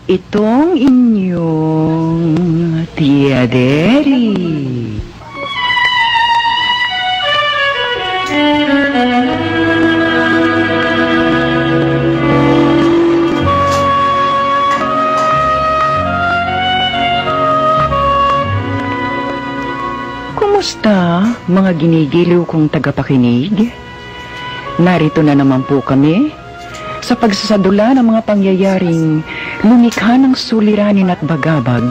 Itong inyong Tia Deli. Kumusta, mga ginigiliw kong tagapakinig? Narito na naman po kami sa pagsasadula ng mga pangyayaring lumikha ng suliranin at bagabag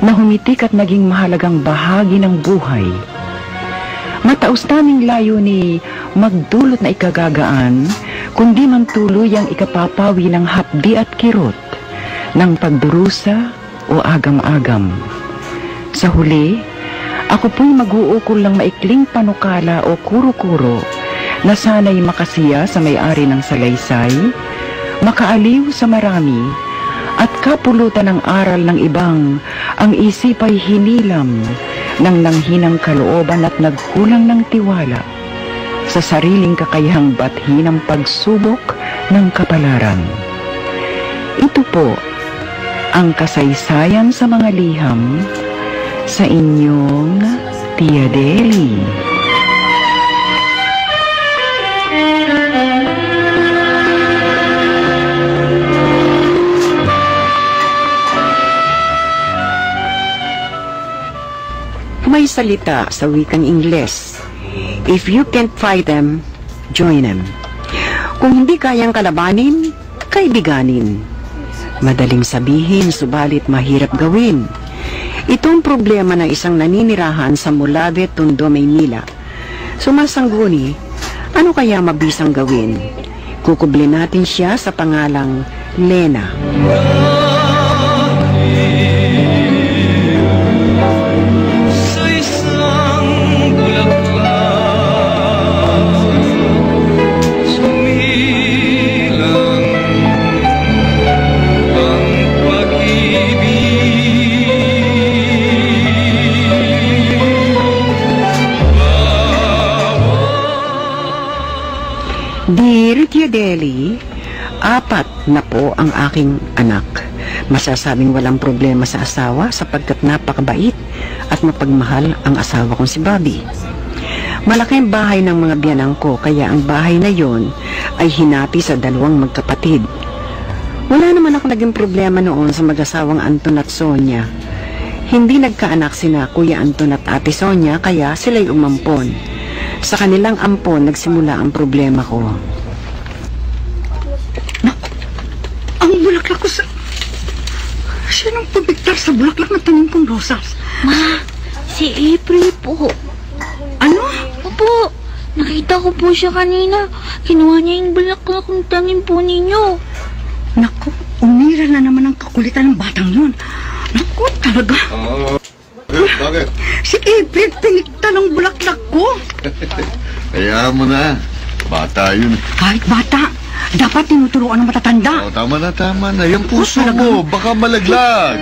na humitik at naging mahalagang bahagi ng buhay. Mataos naming layo ni magdulot na ikagagaan, kundi man tuluyang ikapapawi ng hapdi at kirot ng pagdurusa o agam-agam. Sa huli, ako po'y mag-uukol ng maikling panukala o kuro-kuro na sana'y makasiya sa may-ari ng salaysay, makaaliw sa marami, at kapulutan ng aral ng ibang ang isip ay hinilam ng nanghinang kalooban at nagkulang ng tiwala sa sariling kakayahang bathi ng pagsubok ng kapalaran. Ito po ang kasaysayan sa mga liham sa inyong Tia Deli. May salita sa wikang Ingles, if you can't fight them, join them. Kung hindi kayang kalabanin, kaibiganin. Madaling sabihin, subalit mahirap gawin. Itong problema ng isang naninirahan sa Molave, Tondo, Maynila. Sumasangguni, ano kaya mabisang gawin? Kukublin natin siya sa pangalang Lena. Dear Tia Deli, 4 na po ang aking anak. Masasabing walang problema sa asawa sapagkat napakabait at mapagmahal ang asawa kong si Bobby. Malaki ang bahay ng mga biyanang ko, kaya ang bahay na yon ay hinati sa 2 magkapatid. Wala naman ako naging problema noon sa mag-asawang Anton at Sonia. Hindi nagkaanak sina Kuya Anton at Ate Sonia, kaya sila'y umampon. Sa kanilang ampon, nagsimula ang problema ko. Ang bulaklak ko sa... Sinong pabigtar sa bulaklak na tanim kong rosas? Ma, si April po. Ano? Opo, nakita ko po siya kanina. Kinuha niya yung bulaklak ng tanim po ninyo. Naku, umira na naman ang kakulitan ng batang yun. Naku, talaga. Bakit? Si April, pinikta ng bulaklak ko. Kaya mo na. Bata yun. Kahit bata, dapat tinuturuan ng matatanda. Tama na. Yung puso mo, baka malaglag.